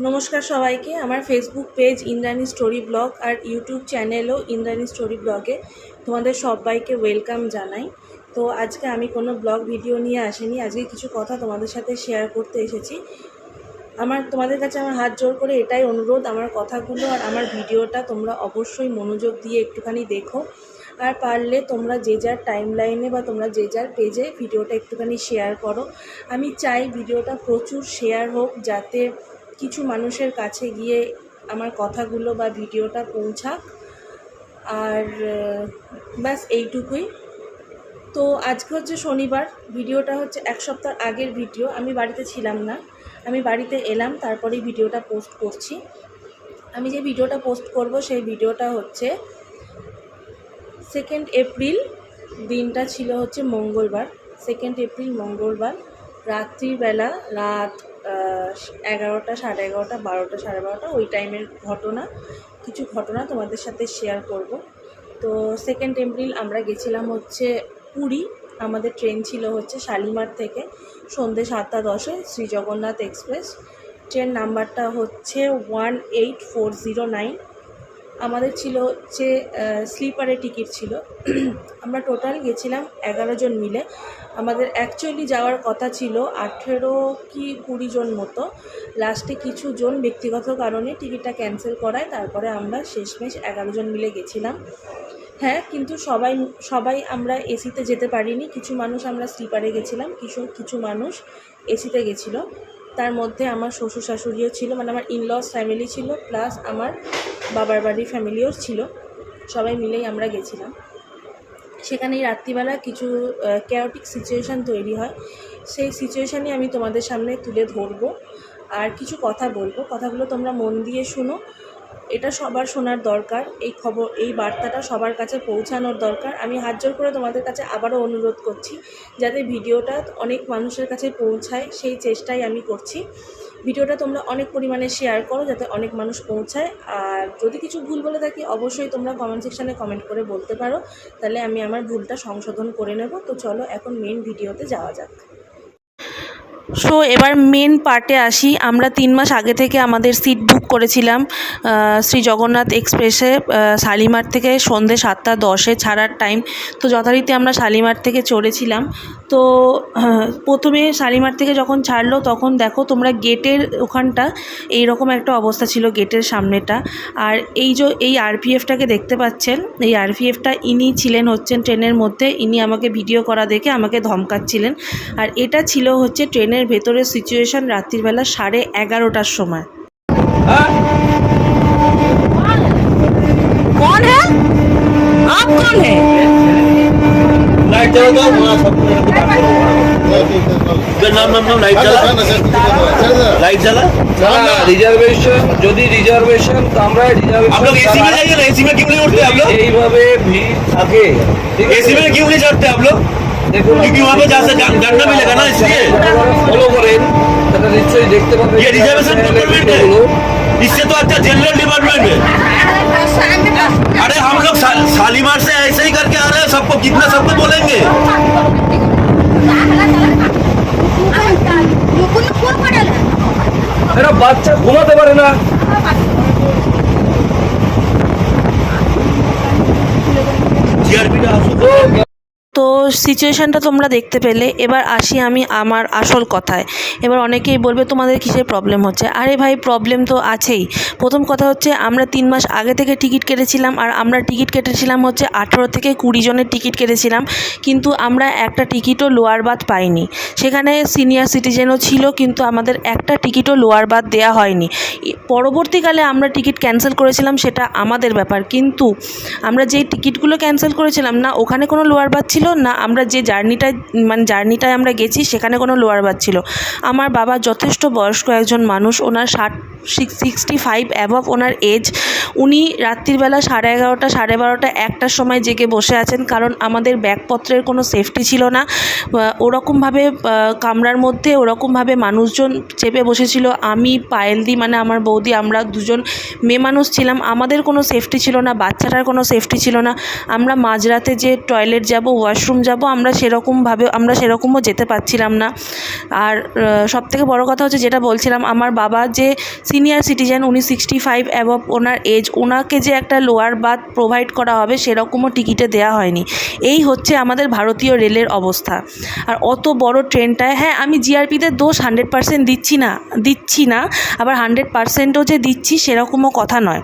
নমস্কার সবাইকে। আমার Facebook page Indrani story blog আর ইউটিউব চ্যানেলও ইন্দ্রাণী স্টোরি ব্লগে তোমাদের সবাইকে ওয়েলকাম জানাই। তো আজকে আমি কোনো ব্লগ ভিডিও নিয়ে আসিনি, আজকে কিছু কথা তোমাদের সাথে শেয়ার করতে এসেছি। তোমাদের কাছে আমার হাত জোর করে এটাই অনুরোধ, আমার কথাগুলো আর আমার ভিডিওটা তোমরা অবশ্যই মনোযোগ দিয়ে একটুখানি দেখো, আর পারলে তোমরা যে যার টাইম লাইনে বা তোমরা যে যার পেজে ভিডিওটা একটুখানি শেয়ার করো। আমি চাই ভিডিওটা প্রচুর শেয়ার হোক, যাতে কিছু মানুষের কাছে গিয়ে আমার কথাগুলো বা ভিডিওটা পৌঁছাক। আর ব্যাস এইটুকুই। তো আজকে হচ্ছে শনিবার, ভিডিওটা হচ্ছে এক সপ্তাহ আগের ভিডিও। আমি বাড়িতে ছিলাম না, আমি বাড়িতে এলাম, তারপরেই ভিডিওটা পোস্ট করছি। আমি যে ভিডিওটা পোস্ট করব সেই ভিডিওটা হচ্ছে 2 এপ্রিল, দিনটা ছিল হচ্ছে মঙ্গলবার। 2 এপ্রিল মঙ্গলবার রাত্রিবেলা, রাত 11টা, 11:30, 12টা, 12:30 ওই টাইমের ঘটনা, কিছু ঘটনা তোমাদের সাথে শেয়ার করব। তো 2 এপ্রিল আমরা গেছিলাম হচ্ছে পুরী। আমাদের ট্রেন ছিল হচ্ছে শালিমার থেকে সন্ধ্যে 7:10 শ্রী জগন্নাথ এক্সপ্রেস। ট্রেন নাম্বারটা হচ্ছে 18409। আমাদের ছিল হচ্ছে স্লিপারে টিকিট ছিল। আমরা টোটাল গেছিলাম 11 জন মিলে। আমাদের অ্যাকচুয়ালি যাওয়ার কথা ছিল 18 কি 20 জন মতো। লাস্টে কিছু জন ব্যক্তিগত কারণে টিকিটটা ক্যান্সেল করায় তারপরে আমরা শেষমেশ 11 জন মিলে গেছিলাম। হ্যাঁ, কিন্তু সবাই আমরা এসিতে যেতে পারিনি। কিছু মানুষ আমরা স্লিপারে গেছিলাম, কিছু মানুষ এসিতে গেছিলো। তার মধ্যে আমার শ্বশুর শাশুড়িও ছিল, মানে আমার ইনলস ফ্যামিলি ছিল, প্লাস আমার বাবার বাড়ির ফ্যামিলিও ছিল। সবাই মিলেই আমরা গেছিলাম। সেখানেই রাত্রিবেলা কিছু ক্যাওটিক সিচুয়েশান তৈরি হয়। সেই সিচুয়েশানই আমি তোমাদের সামনে তুলে ধরবো আর কিছু কথা বলবো। কথাগুলো তোমরা মন দিয়ে শুনো, এটা সবার শোনার দরকার। এই বার্তাটা সবার কাছে পৌঁছানোর দরকার। আমি হাত জোর করে তোমাদের কাছে আবারও অনুরোধ করছি যাতে ভিডিওটা অনেক মানুষের কাছে পৌঁছায়, সেই চেষ্টাই আমি করছি। ভিডিওটা তোমরা অনেক পরিমাণে শেয়ার করো যাতে অনেক মানুষ পৌঁছায়। আর যদি কিছু ভুল বলে থাকি অবশ্যই তোমরা কমেন্ট সেকশানে কমেন্ট করে বলতে পারো, তাহলে আমি আমার ভুলটা সংশোধন করে নেব। তো চলো এখন মেন ভিডিওতে যাওয়া যাক। সো এবার মেন পার্টে আসি। আমরা 3 মাস আগে থেকে আমাদের সিট বুক করেছিলাম শ্রী জগন্নাথ এক্সপ্রেসে, শালিমার থেকে সন্ধ্যে 7:10 ছাড়ার টাইম। তো যথারীতি আমরা শালিমার থেকে চড়েছিলাম। তো প্রথমে শালিমার থেকে যখন ছাড়লো তখন দেখো তোমরা গেটের ওখানটা এইরকম একটা অবস্থা ছিল, গেটের সামনেটা। আর এই আরপিএফটাকে দেখতে পাচ্ছেন, এই আরপিএফটা ইনি ছিলেন হচ্ছেন ট্রেনের মধ্যে। ইনি আমাকে ভিডিও করা দেখে আমাকে ধমকাচ্ছিলেন। আর এটা ছিল হচ্ছে ট্রেনের ভেতরের সিচুয়েশন রাত্রিবেলা 11:30টার সময়। कौन है? आप कौन है? लाइट चला दो, नाम लाइट चला, लाइट चला। रिजर्वेशन যদি রিজার্ভেশন তো আমরা রিজার্ভেशन आप लोग एसी में जाइए ना, एसी में क्यों नहीं उठते आप लोग? এইভাবে ভিড় থাকে, एसी में क्यों नहीं चढ़ते आप लोग? দেখুন क्योंकि वहाँ पे जहाँ से डंडा मिलेगा ना, इसलिए ফলো करेন, তাহলে নিশ্চয়ই দেখতে পাবেন ये रिजर्वेशन डिपार्टमेंट है, इससे तो अच्छा जनरल डिपार्टमेंट है। अरे हम लोग शालीमार से ऐसे ही करके आ रहे हैं, सबको कितना सबको बोलेंगे। এরা বাচ্চা ঘুমাতে পারে না। जीआरपी का তো সিচুয়েশানটা তোমরা দেখতে পেলে। এবার আসি আমি আমার আসল কথায়। এবার অনেকেই বলবে তোমাদের কিসের প্রবলেম হচ্ছে। আরে ভাই, প্রবলেম তো আছেই। প্রথম কথা হচ্ছে আমরা 3 মাস আগে থেকে টিকিট কেটেছিলাম, আর আমরা টিকিট কেটেছিলাম হচ্ছে 18 থেকে 20 জনের টিকিট কেটেছিলাম, কিন্তু আমরা একটা টিকিটও লোয়ার বার্থ পাইনি। সেখানে সিনিয়র সিটিজেনও ছিল, কিন্তু আমাদের একটা টিকিটও লোয়ার বার্থ দেওয়া হয়নি। পরবর্তীকালে আমরা টিকিট ক্যান্সেল করেছিলাম, সেটা আমাদের ব্যাপার, কিন্তু আমরা যেই টিকিটগুলো ক্যান্সেল করেছিলাম না ওখানে কোনো লোয়ার বার্থ ছিল না, আমরা যে জার্নিটায় আমরা গেছি সেখানে কোনো লোয়ার বার্থ ছিল। আমার বাবা যথেষ্ট বয়স্ক একজন মানুষ, ওনার 65 অ্যাবভ ওনার এজ। উনি রাত্রিবেলা 11:30, 12:30, 1টার সময় জেগে বসে আছেন, কারণ আমাদের ব্যাগপত্রের কোনো সেফটি ছিল না। ওরকমভাবে কামরার মধ্যে ওরকমভাবে মানুষজন চেপে বসেছিল। আমি, পায়েলদি মানে আমার বৌদি, আমরা দুজন মেয়ে মানুষ ছিলাম, আমাদের কোনো সেফটি ছিল না, বাচ্চাটার কোনো সেফটি ছিল না। আমরা মাঝরাতে যে টয়লেট যাব, ওয়াশরুম যাব আমরা সেরকমও যেতে পারছিলাম না। আর সবথেকে বড় কথা হচ্ছে যেটা বলছিলাম, আমার বাবা যে সিনিয়র সিটিজেন, উনি 65 অ্যাবভ ওনার এজ, ওনাকে যে একটা লোয়ার বার্থ প্রোভাইড করা হবে সেরকমও টিকিটে দেওয়া হয়নি। এই হচ্ছে আমাদের ভারতীয় রেলের অবস্থা। আর অত বড় ট্রেনটায়, হ্যাঁ আমি জিআরপিতে দোষ 100% দিচ্ছি না, আবার 100%ও যে দিচ্ছি সেরকমও কথা নয়।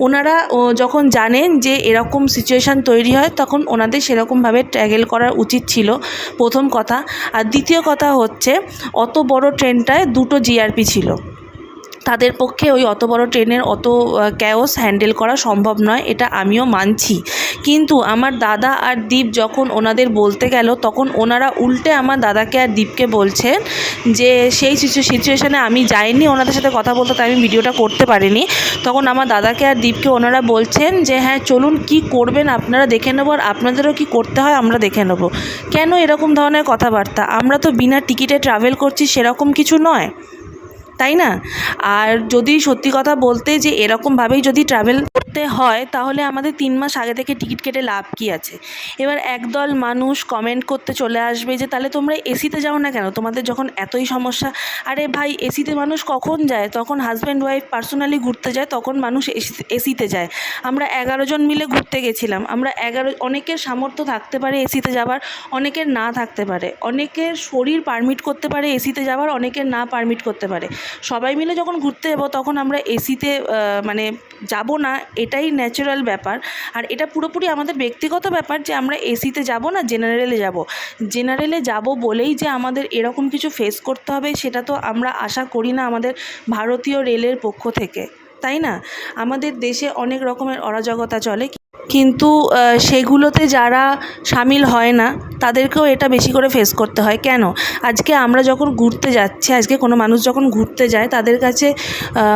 ওনারা যখন জানেন যে এরকম সিচুয়েশান তৈরি হয় তখন ওনাদের সেরকমভাবে ট্যাগেল করা উচিত ছিল, প্রথম কথা। আর দ্বিতীয় কথা হচ্ছে অত বড় ট্রেনটায় 2টো জিআরপি ছিল, তাদের পক্ষে ওই অত বড় ট্রেনের অত ক্যাওস হ্যান্ডেল করা সম্ভব নয়, এটা আমিও মানছি। কিন্তু আমার দাদা আর দীপ যখন ওনাদের বলতে গেল তখন ওনারা উল্টে আমার দাদাকে আর দীপকে বলছেন যে সেই সিচুয়েশানে আমি যাইনি ওনাদের সাথে কথা বলতে, তাই আমি ভিডিওটা করতে পারিনি। তখন আমার দাদাকে আর দীপকে ওনারা বলছেন যে হ্যাঁ চলুন, কি করবেন আপনারা দেখে নেবো, আর আপনাদেরও কি করতে হয় আমরা দেখে নেব। কেন এরকম ধরনের কথাবার্তা? আমরা তো বিনা টিকিটে ট্রাভেল করছি সেরকম কিছু নয়, তাই না? আর যদি সত্যি কথা বলতে যে এরকমভাবেই যদি ট্রাভেল করতে হয় তাহলে আমাদের 3 মাস আগে থেকে টিকিট কেটে লাভ কী আছে? এবার একদল মানুষ কমেন্ট করতে চলে আসবে যে তাহলে তোমরা এসিতে যাও না কেন, তোমাদের যখন এতই সমস্যা। আরে ভাই, এসিতে মানুষ কখন যায়? তখন হাজব্যান্ড ওয়াইফ পার্সোনালি ঘুরতে যায়, তখন মানুষ এসিতে যায়। আমরা 11 জন মিলে ঘুরতে গেছিলাম, আমরা 11, অনেকের সামর্থ্য থাকতে পারে এসিতে যাবার, অনেকের না থাকতে পারে, অনেকের শরীর পারমিট করতে পারে এসিতে যাওয়ার, অনেকের না পারমিট করতে পারে। সবাই মিলে যখন ঘুরতে যাব তখন আমরা এসিতে মানে যাব না, এটাই ন্যাচারাল ব্যাপার। আর এটা পুরোপুরি আমাদের ব্যক্তিগত ব্যাপার যে আমরা এসিতে যাব না, জেনারেলে যাব বলেই যে আমাদের এরকম কিছু ফেস করতে হবে সেটা তো আমরা আশা করি না আমাদের ভারতীয় রেলের পক্ষ থেকে, তাই না? আমাদের দেশে অনেক রকমের অরাজকতা চলে, কিন্তু সেগুলোতে যারা সামিল হয় না তাদেরকেও এটা বেশি করে ফেস করতে হয়। কেন? আজকে আমরা যখন ঘুরতে যাচ্ছি, আজকে কোনো মানুষ যখন ঘুরতে যায় তাদের কাছে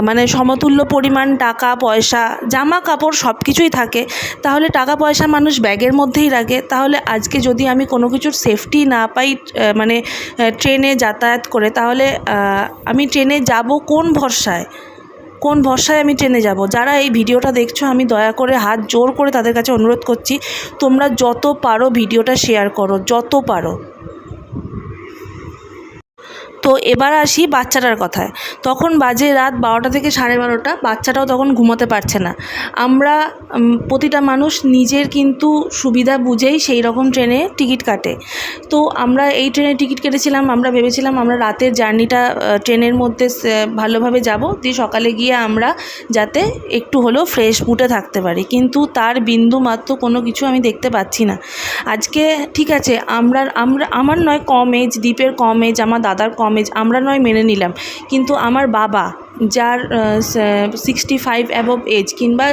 মানে সমতুল্য পরিমাণ টাকা পয়সা, জামা কাপড় সব কিছুই থাকে, তাহলে টাকা পয়সা মানুষ ব্যাগের মধ্যেই রাখে। তাহলে আজকে যদি আমি কোনো কিছুর সেফটি না পাই মানে ট্রেনে যাতায়াত করে, তাহলে আমি ট্রেনে যাব কোন ভরসায় আমি ট্রেনে যাব? যারা এই ভিডিওটা দেখছো আমি দয়া করে হাত জোর করে তাদের কাছে অনুরোধ করছি, তোমরা যত পারো ভিডিওটা শেয়ার করো, যত পারো। তো এবার আসি বাচ্চাটার কথায়। তখন বাজে রাত 12টা থেকে 12:30, বাচ্চাটাও তখন ঘুমোতে পারছে না। আমরা প্রতিটা মানুষ নিজের কিন্তু সুবিধা বুঝেই সেই রকম ট্রেনে টিকিট কাটে। তো আমরা এই ট্রেনে টিকিট কেটেছিলাম, আমরা ভেবেছিলাম আমরা রাতের জার্নিটা ট্রেনের মধ্যে ভালোভাবে যাব, দিয়ে সকালে গিয়ে আমরা যাতে একটু হলেও ফ্রেশ মুডে থাকতে পারি, কিন্তু তার বিন্দু মাত্র কোনো কিছু আমি দেখতে পাচ্ছি না। আজকে ঠিক আছে, আমার নয় কম এজ, দীপের কম এজ, আমার দাদার কম এজ, আমরা নয় মেনে নিলাম, কিন্তু আমার বাবা যার 65 অ্যাবভ এজ, কিংবা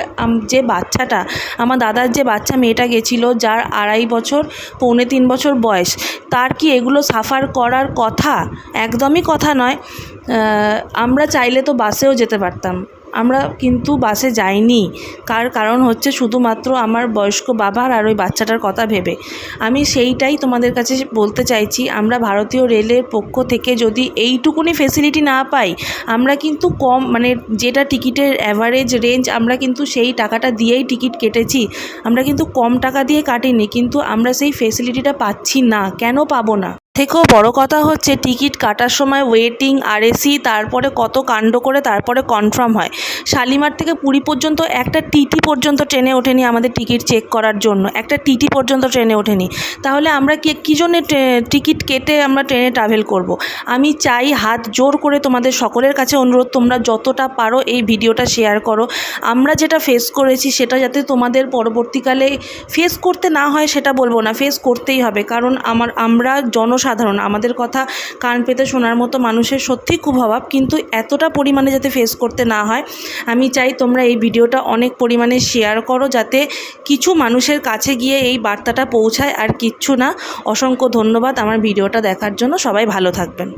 যে বাচ্চাটা, আমার দাদার যে বাচ্চা মেয়েটা গেছিলো যার 2.5 বছর, 2.25 বছর বয়স, তার কি এগুলো সাফার করার কথা? একদমই কথা নয়। আমরা চাইলে তো বাসেও যেতে পারতাম, আমরা কিন্তু বাসে যাইনি। কারণ হচ্ছে শুধুমাত্র আমার বয়স্ক বাবার আর ওই বাচ্চাটার কথা ভেবে। আমি সেইটাই তোমাদের কাছে বলতে চাইছি, আমরা ভারতীয় রেলের পক্ষ থেকে যদি এইটুকুনি ফেসিলিটি না পাই, আমরা কিন্তু কম মানে যেটা টিকিটের অ্যাভারেজ রেঞ্জ, আমরা কিন্তু সেই টাকাটা দিয়েই টিকিট কেটেছি, আমরা কিন্তু কম টাকা দিয়ে কাটিনি, কিন্তু আমরা সেই ফেসিলিটিটা পাচ্ছি না। কেন পাবো না? থেকেও বড় কথা হচ্ছে টিকিট কাটার সময় ওয়েটিং, আরএসি, তারপরে কত কাণ্ড করে তারপরে কনফার্ম হয়। শালিমার থেকে পুরী পর্যন্ত একটা টিটি পর্যন্ত ট্রেনে ওঠেনি আমাদের টিকিট চেক করার জন্য, একটা টিটি পর্যন্ত ট্রেনে ওঠেনি। তাহলে আমরা কী জন্য টিকিট কেটে আমরা ট্রেনে ট্রাভেল করব? আমি চাই, হাত জোর করে তোমাদের সকলের কাছে অনুরোধ, তোমরা যতটা পারো এই ভিডিওটা শেয়ার করো। আমরা যেটা ফেস করেছি সেটা যাতে তোমাদের পরবর্তীকালে ফেস করতে না হয় সেটা বলবো না, ফেস করতেই হবে, কারণ আমরা জনসাধারণ, আমাদের কথা কান পেতে শোনার মতো মানুষের সত্যিই খুব অভাব, কিন্তু এতটা পরিমাণে যাতে ফেস করতে না হয় আমি চাই তোমরা এই ভিডিওটা অনেক পরিমাণে শেয়ার করো, যাতে কিছু মানুষের কাছে গিয়ে এই বার্তাটা পৌঁছায়, আর কিচ্ছু না। অসংখ্য ধন্যবাদ আমার ভিডিওটা দেখার জন্য, সবাই ভালো থাকবেন।